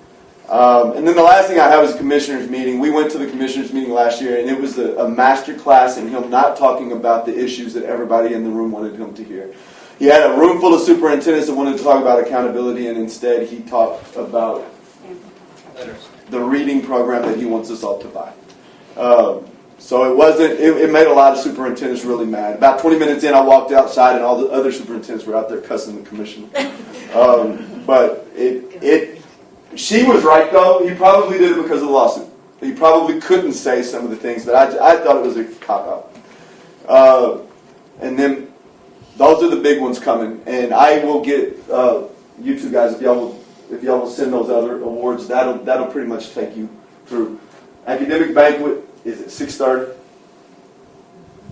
And then the last thing I have is a commissioners meeting. We went to the commissioners meeting last year, and it was a master class in him not talking about the issues that everybody in the room wanted him to hear. He had a room full of superintendents that wanted to talk about accountability, and instead he talked about the reading program that he wants us all to buy. So it made a lot of superintendents really mad. About 20 minutes in, I walked outside, and all the other superintendents were out there cussing the commissioner. But she was right, though. He probably did it because of the lawsuit. He probably couldn't say some of the things, but I thought it was a cop-out. And then those are the big ones coming. And I will get you two guys, if y'all will send those other awards, that'll pretty much take you through. Academic banquet is at 6:30.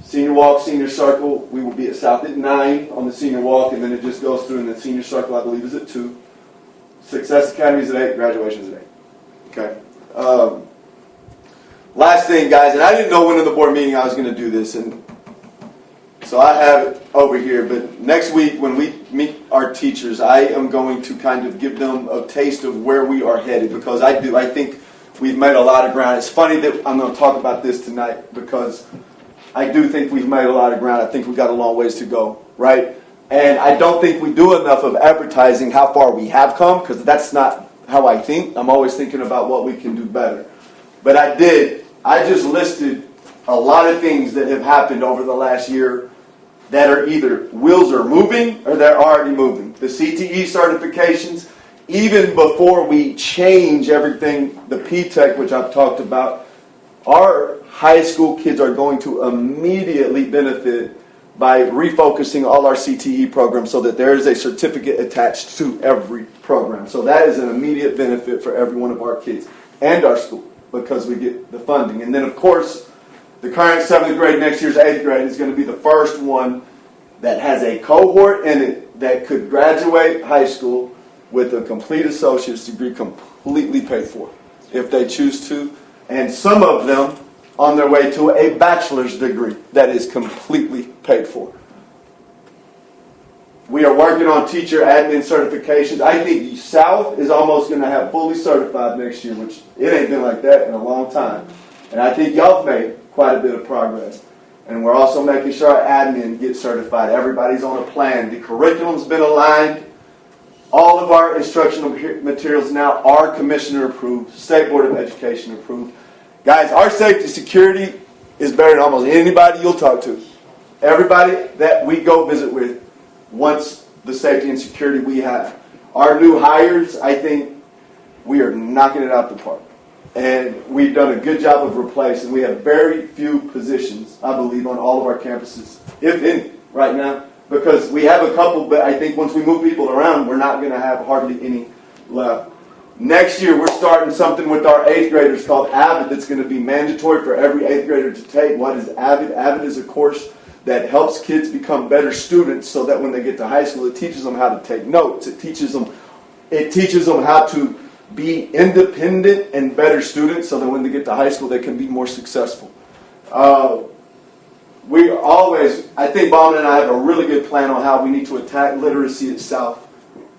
Senior walk, senior circle, we will be at South at 9 on the senior walk, and then it just goes through, and the senior circle, I believe, is at 2. Success Academy is at 8, graduation is at 8. Okay. Last thing, guys, and I didn't know when in the board meeting I was going to do this, and so I have it over here, but next week when we meet our teachers, I am going to kind of give them a taste of where we are headed, because I think we've made a lot of ground. It's funny that I'm going to talk about this tonight, because I do think we've made a lot of ground. I think we've got a long ways to go, right? And I don't think we do enough of advertising how far we have come, because that's not how I think. I'm always thinking about what we can do better. But I just listed a lot of things that have happened over the last year that are either wheels are moving or they're already moving. The CTE certifications, even before we change everything, the P-TECH, which I've talked about, our high school kids are going to immediately benefit by refocusing all our CTE programs so that there is a certificate attached to every program. So that is an immediate benefit for every one of our kids and our school because we get the funding. And then, of course, the current 7th grade, next year's 8th grade, is going to be the first one that has a cohort in it that could graduate high school with a complete associate's degree completely paid for, if they choose to. And some of them on their way to a bachelor's degree that is completely paid for. We are working on teacher admin certifications. I think South is almost going to have fully certified next year, which it ain't been like that in a long time. And I think y'all have made quite a bit of progress. And we're also making sure our admin gets certified. Everybody's on a plan. The curriculum's been aligned. All of our instructional materials now are commissioner approved, State Board of Education approved. Guys, our safety security is better than almost anybody you'll talk to. Everybody that we go visit with wants the safety and security we have. Our new hires, I think we are knocking it out the park. And we've done a good job of replacing. We have very few positions, I believe, on all of our campuses, if any, right now. Because we have a couple, but I think once we move people around, we're not going to have hardly any left. Next year, we're starting something with our 8th graders called AVID that's going to be mandatory for every 8th grader to take. What is AVID? AVID is a course that helps kids become better students so that when they get to high school, it teaches them how to take notes. It teaches them how to be independent and better students so that when they get to high school, they can be more successful. I think Bauman and I have a really good plan on how we need to attack literacy itself.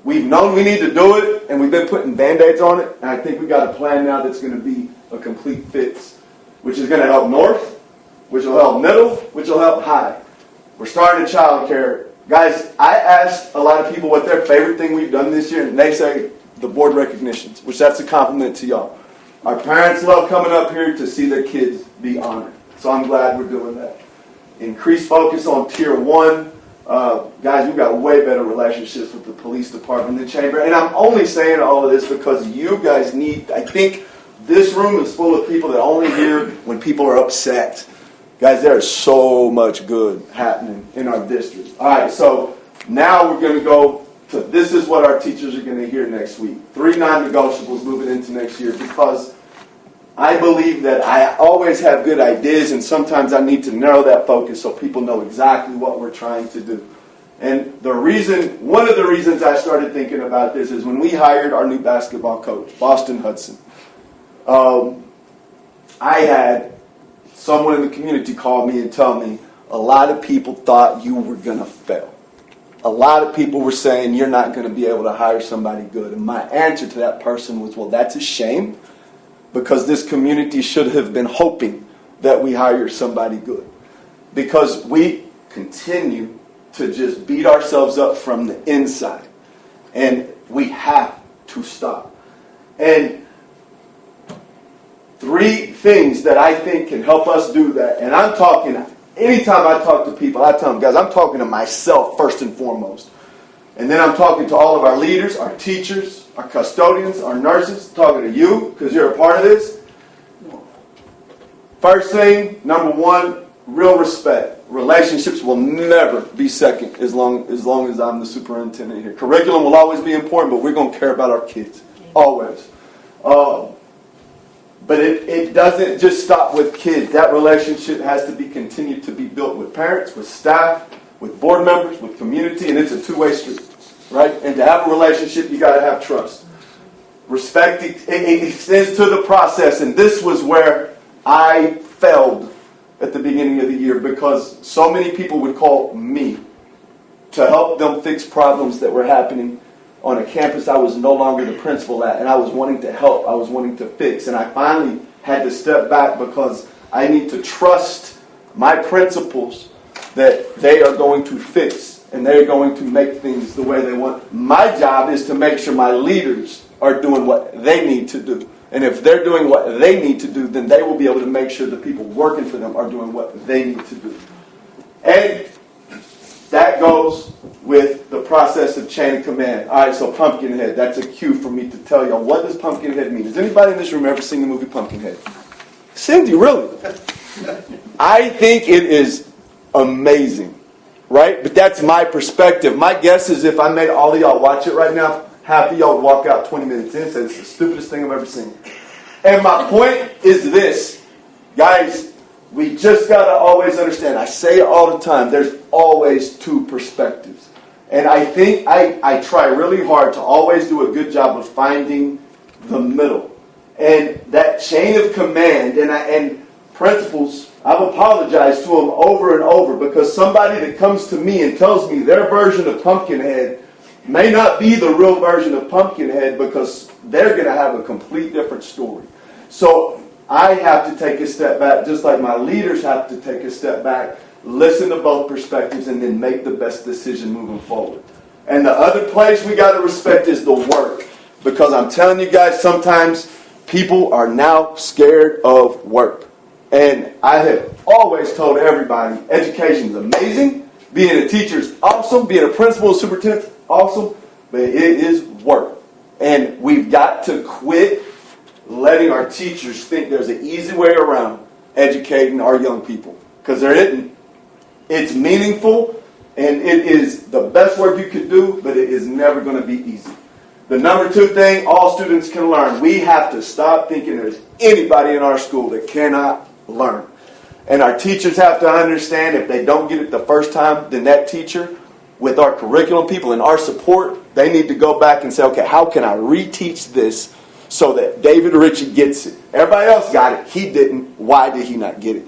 We've known we need to do it, and we've been putting Band-Aids on it, and I think we've got a plan now that's going to be a complete fix, which is going to help North, which will help Middle, which will help High. We're starting child care. Guys, I asked a lot of people what their favorite thing we've done this year, and they say the board recognitions, which that's a compliment to y'all. Our parents love coming up here to see their kids be honored, so I'm glad we're doing that. Increased focus on Tier 1. Guys, we've got way better relationships with the police department and the chamber. And I'm only saying all of this because you guys I think this room is full of people that only hear when people are upset. Guys, there is so much good happening in our district. All right, so now we're going to go to, this is what our teachers are going to hear next week. 3 non-negotiables moving into next year because I believe that I always have good ideas, and sometimes I need to narrow that focus so people know exactly what we're trying to do. And one of the reasons I started thinking about this is when we hired our new basketball coach, Boston Hudson. I had someone in the community call me and tell me a lot of people thought you were going to fail. A lot of people were saying you're not going to be able to hire somebody good. And my answer to that person was, well, that's a shame. Because this community should have been hoping that we hire somebody good. Because we continue to just beat ourselves up from the inside. And we have to stop. And 3 things that I think can help us do that. And I'm talking, anytime I talk to people, I tell them, guys, I'm talking to myself first and foremost. And then I'm talking to all of our leaders, our teachers, our custodians, our nurses, talking to you because you're a part of this. First thing, number 1, real respect. Relationships will never be second as long as I'm the superintendent here. Curriculum will always be important, but we're going to care about our kids. Always. But it doesn't just stop with kids. That relationship has to be continued to be built with parents, with staff, with board members, with community, and it's a 2-way street. Right? And to have a relationship, you got to have trust. Respect, it extends to the process. And this was where I failed at the beginning of the year because so many people would call me to help them fix problems that were happening on a campus I was no longer the principal at. And I was wanting to help. I was wanting to fix. And I finally had to step back because I need to trust my principals that they are going to fix. And they're going to make things the way they want. My job is to make sure my leaders are doing what they need to do. And if they're doing what they need to do, then they will be able to make sure the people working for them are doing what they need to do. And that goes with the process of chain of command. All right, so Pumpkinhead, that's a cue for me to tell y'all, what does Pumpkinhead mean? Does anybody in this room ever seen the movie Pumpkinhead? Cindy, really? I think it is amazing, right? But that's my perspective. My guess is if I made all of y'all watch it right now, half of y'all would walk out 20 minutes in and say, it's the stupidest thing I've ever seen. And my point is this. Guys, we just got to always understand. I say it all the time. There's always two perspectives. And I think I try really hard to always do a good job of finding the middle. And that chain of command and principles, I've apologized to them over and over because somebody that comes to me and tells me their version of Pumpkinhead may not be the real version of Pumpkinhead because they're going to have a complete different story. So I have to take a step back, just like my leaders have to take a step back, listen to both perspectives, and then make the best decision moving forward. And the other place we got to respect is the work. Because I'm telling you guys, sometimes people are now scared of work. And I have always told everybody, education is amazing. Being a teacher is awesome. Being a principal and superintendent is awesome. But it is work. And we've got to quit letting our teachers think there's an easy way around educating our young people. Because there isn't. It's meaningful, and it is the best work you could do, but it is never going to be easy. The number two thing all students can learn, we have to stop thinking there's anybody in our school that cannot learn. And our teachers have to understand if they don't get it the first time, then that teacher, with our curriculum people and our support, they need to go back and say, okay, how can I reteach this so that David Ritchie gets it? Everybody else got it. He didn't. Why did he not get it?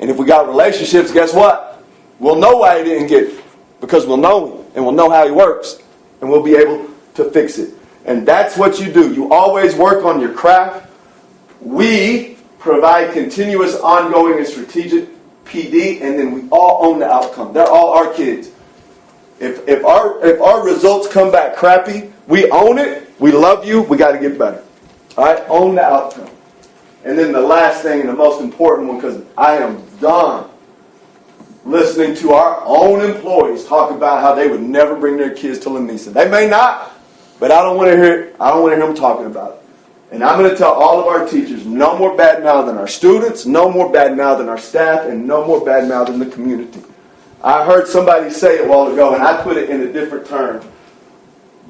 And if we got relationships, guess what? We'll know why he didn't get it. Because we'll know him and we'll know how he works. And we'll be able to fix it. And that's what you do. You always work on your craft. We provide continuous, ongoing, and strategic PD, and then we all own the outcome. They're all our kids. If our results come back crappy, we own it. We love you. We got to get better. All right? Own the outcome. And then the last thing, and the most important one, because I am done listening to our own employees talk about how they would never bring their kids to Lamesa. They may not, but I don't want to hear it. I don't want to hear them talking about it. And I'm going to tell all of our teachers, no more bad mouth than our students, no more bad mouth than our staff, and no more bad mouth than the community. I heard somebody say it a while ago, and I put it in a different term.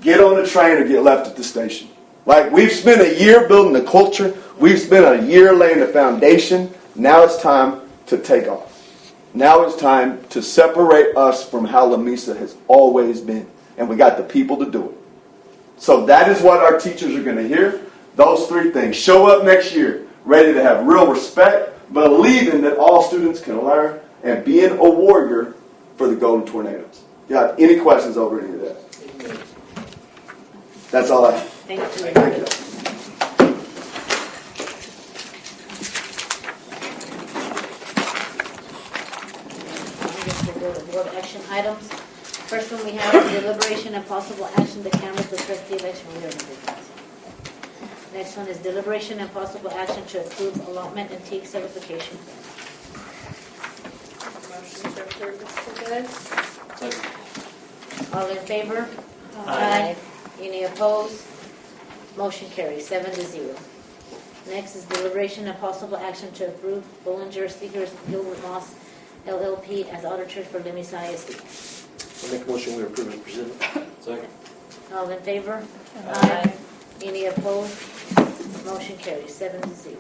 Get on the train or get left at the station. Like, we've spent a year building the culture. We've spent a year laying the foundation. Now it's time to take off. Now it's time to separate us from how Lamesa has always been. And we got the people to do it. So that is what our teachers are going to hear. Those three things. Show up next year ready to have real respect, believing that all students can learn, and being a warrior for the Golden Tornadoes. Do you have any questions over any of that? That's all I have. Thank you. Thank you. Board action items. First one we have is deliberation and possible action to canvass the trustee election reorganization. Next one is deliberation and possible action to approve allotment and take certification. Motion to approve this today. All in favor? Aye. Any opposed? Motion carries 7-0. Next is deliberation and possible action to approve Bollinger Seegers Gilbert Moss LLP as auditors for Lamesa ISD. I make a motion we approve as presented. Second. All in favor? Aye. Any opposed? Motion carries 7-0.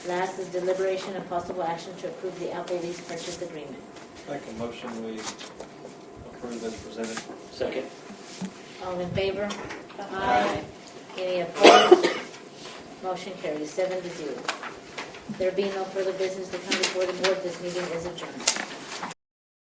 Last is deliberation and possible action to approve the Apple lease purchase agreement. Make a motion we approve as presented. Second. All in favor? Aye. Any opposed? Motion carries 7-0. There being no further business to come before the board, this meeting is adjourned.